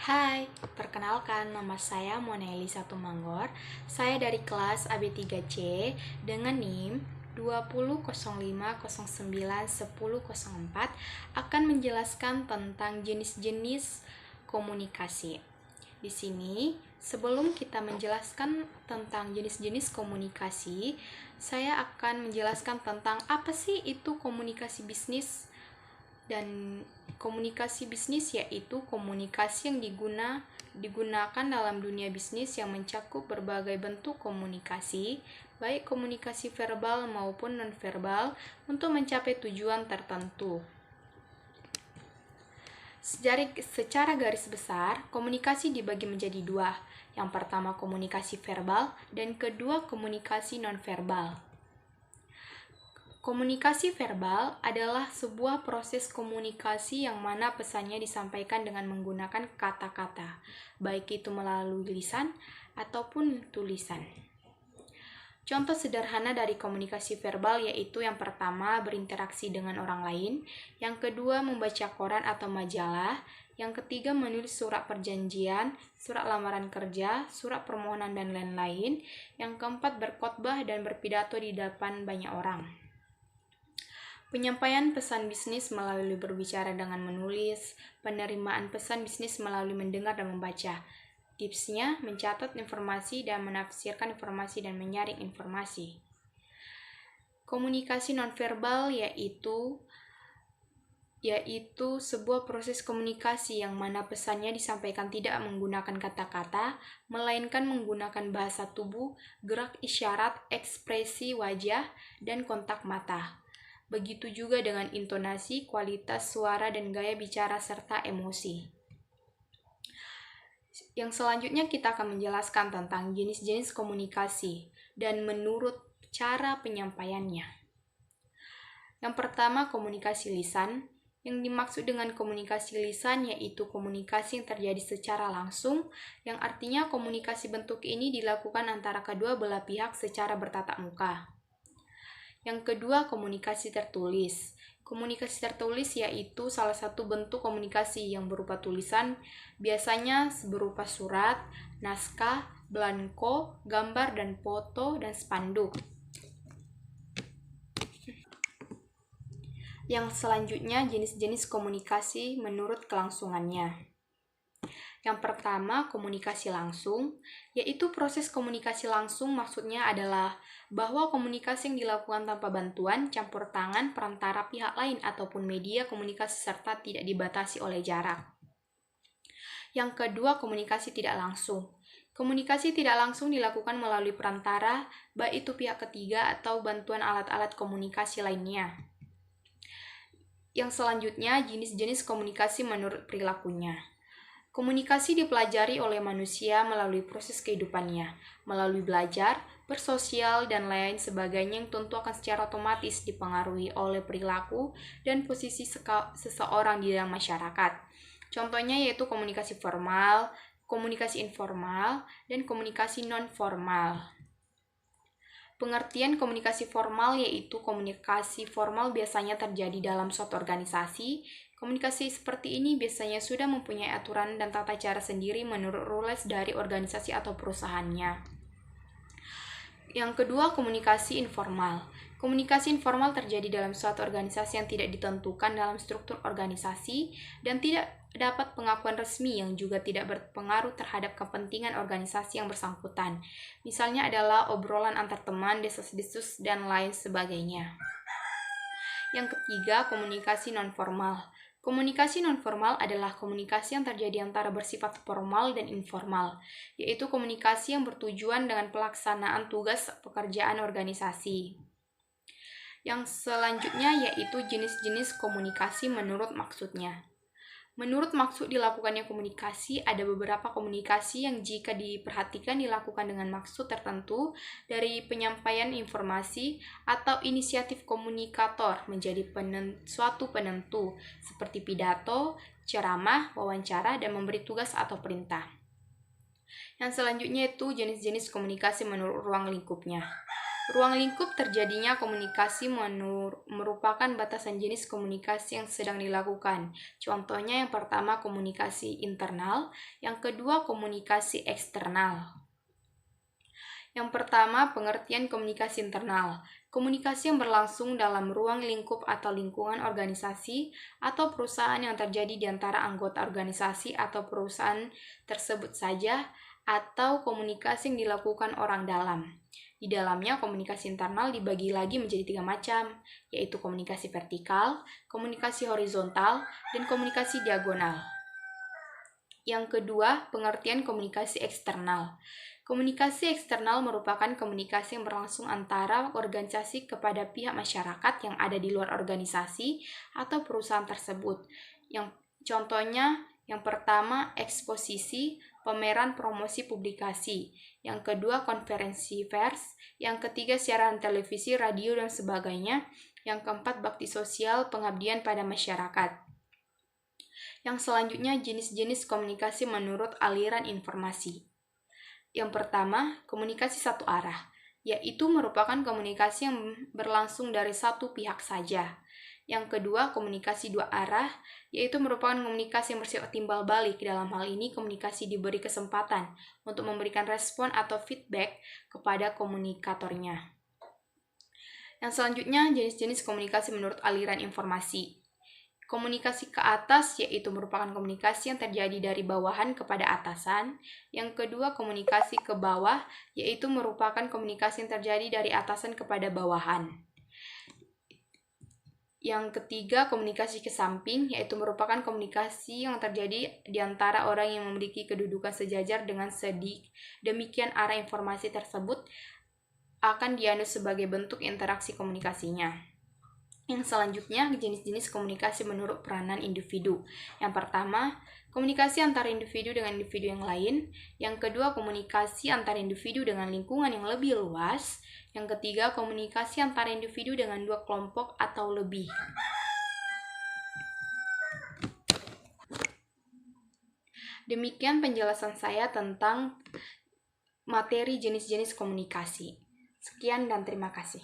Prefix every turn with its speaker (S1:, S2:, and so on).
S1: Hai, perkenalkan nama saya Mona Elisa Tumanggor. Saya dari kelas AB3C dengan NIM 2005091004 akan menjelaskan tentang jenis-jenis komunikasi. Di sini, sebelum kita menjelaskan tentang jenis-jenis komunikasi, saya akan menjelaskan tentang apa sih itu komunikasi bisnis. Dan komunikasi bisnis yaitu komunikasi yang digunakan dalam dunia bisnis yang mencakup berbagai bentuk komunikasi, baik komunikasi verbal maupun nonverbal, untuk mencapai tujuan tertentu. Secara garis besar, komunikasi dibagi menjadi dua. Yang pertama komunikasi verbal dan kedua komunikasi nonverbal. Komunikasi verbal adalah sebuah proses komunikasi yang mana pesannya disampaikan dengan menggunakan kata-kata, baik itu melalui lisan ataupun tulisan. Contoh sederhana dari komunikasi verbal yaitu yang pertama berinteraksi dengan orang lain, yang kedua membaca koran atau majalah, yang ketiga menulis surat perjanjian, surat lamaran kerja, surat permohonan dan lain-lain, yang keempat berkhotbah dan berpidato di depan banyak orang. Penyampaian pesan bisnis melalui berbicara dengan menulis, penerimaan pesan bisnis melalui mendengar dan membaca. Tipsnya, mencatat informasi dan menafsirkan informasi dan menyaring informasi. Komunikasi nonverbal yaitu sebuah proses komunikasi yang mana pesannya disampaikan tidak menggunakan kata-kata, melainkan menggunakan bahasa tubuh, gerak isyarat, ekspresi wajah, dan kontak mata. Begitu juga dengan intonasi, kualitas suara, dan gaya bicara, serta emosi. Yang selanjutnya kita akan menjelaskan tentang jenis-jenis komunikasi dan menurut cara penyampaiannya. Yang pertama, komunikasi lisan. Yang dimaksud dengan komunikasi lisan yaitu komunikasi yang terjadi secara langsung, yang artinya komunikasi bentuk ini dilakukan antara kedua belah pihak secara bertatap muka. Yang kedua, komunikasi tertulis. Komunikasi tertulis yaitu salah satu bentuk komunikasi yang berupa tulisan, biasanya berupa surat, naskah, belangko, gambar dan foto, dan spanduk. Yang selanjutnya, jenis-jenis komunikasi menurut kelangsungannya. Yang pertama, komunikasi langsung, yaitu proses komunikasi langsung maksudnya adalah bahwa komunikasi yang dilakukan tanpa bantuan, campur tangan, perantara pihak lain ataupun media komunikasi serta tidak dibatasi oleh jarak. Yang kedua, komunikasi tidak langsung. Komunikasi tidak langsung dilakukan melalui perantara, baik itu pihak ketiga atau bantuan alat-alat komunikasi lainnya. Yang selanjutnya, jenis-jenis komunikasi menurut perilakunya. Komunikasi dipelajari oleh manusia melalui proses kehidupannya, melalui belajar, bersosial, dan lain sebagainya yang tentu akan secara otomatis dipengaruhi oleh perilaku dan posisi seseorang di dalam masyarakat. Contohnya yaitu komunikasi formal, komunikasi informal, dan komunikasi non-formal. Pengertian komunikasi formal yaitu komunikasi formal biasanya terjadi dalam suatu organisasi. Komunikasi seperti ini biasanya sudah mempunyai aturan dan tata cara sendiri menurut rules dari organisasi atau perusahaannya. Yang kedua, komunikasi informal. Komunikasi informal terjadi dalam suatu organisasi yang tidak ditentukan dalam struktur organisasi dan tidak dapat pengakuan resmi yang juga tidak berpengaruh terhadap kepentingan organisasi yang bersangkutan. Misalnya adalah obrolan antar teman, desas-desus, dan lain sebagainya. Yang ketiga, komunikasi nonformal. Komunikasi nonformal adalah komunikasi yang terjadi antara bersifat formal dan informal, yaitu komunikasi yang bertujuan dengan pelaksanaan tugas pekerjaan organisasi. Yang selanjutnya yaitu jenis-jenis komunikasi menurut maksudnya. Menurut maksud dilakukannya komunikasi, ada beberapa komunikasi yang jika diperhatikan dilakukan dengan maksud tertentu dari penyampaian informasi atau inisiatif komunikator menjadi suatu penentu, seperti pidato, ceramah, wawancara, dan memberi tugas atau perintah. Yang selanjutnya itu jenis-jenis komunikasi menurut ruang lingkupnya. Ruang lingkup terjadinya komunikasi merupakan batasan jenis komunikasi yang sedang dilakukan. Contohnya yang pertama komunikasi internal, yang kedua komunikasi eksternal. Yang pertama, pengertian komunikasi internal. Komunikasi yang berlangsung dalam ruang lingkup atau lingkungan organisasi atau perusahaan yang terjadi di antara anggota organisasi atau perusahaan tersebut saja, atau komunikasi yang dilakukan orang dalam. Di dalamnya, komunikasi internal dibagi lagi menjadi 3 macam, yaitu komunikasi vertikal, komunikasi horizontal, dan komunikasi diagonal. Yang kedua, pengertian komunikasi eksternal. Komunikasi eksternal merupakan komunikasi yang berlangsung antara organisasi kepada pihak masyarakat yang ada di luar organisasi atau perusahaan tersebut. Contohnya, yang pertama, eksposisi, pameran, promosi, publikasi. Yang kedua, konferensi pers. Yang ketiga, siaran televisi, radio, dan sebagainya. Yang keempat, bakti sosial, pengabdian pada masyarakat. Yang selanjutnya, jenis-jenis komunikasi menurut aliran informasi. Yang pertama, komunikasi satu arah, yaitu merupakan komunikasi yang berlangsung dari satu pihak saja. Yang kedua, komunikasi dua arah, yaitu merupakan komunikasi yang bersifat timbal balik. Dalam hal ini, komunikasi diberi kesempatan untuk memberikan respon atau feedback kepada komunikatornya. Yang selanjutnya, jenis-jenis komunikasi menurut aliran informasi. Komunikasi ke atas yaitu merupakan komunikasi yang terjadi dari bawahan kepada atasan. Yang kedua, komunikasi ke bawah yaitu merupakan komunikasi yang terjadi dari atasan kepada bawahan. Yang ketiga, komunikasi ke samping yaitu merupakan komunikasi yang terjadi di antara orang yang memiliki kedudukan sejajar dengan demikian arah informasi tersebut akan dianut sebagai bentuk interaksi komunikasinya. Yang selanjutnya, jenis-jenis komunikasi menurut peranan individu. Yang pertama, komunikasi antara individu dengan individu yang lain. Yang kedua, komunikasi antara individu dengan lingkungan yang lebih luas. Yang ketiga, komunikasi antara individu dengan dua kelompok atau lebih. Demikian penjelasan saya tentang materi jenis-jenis komunikasi. Sekian dan terima kasih.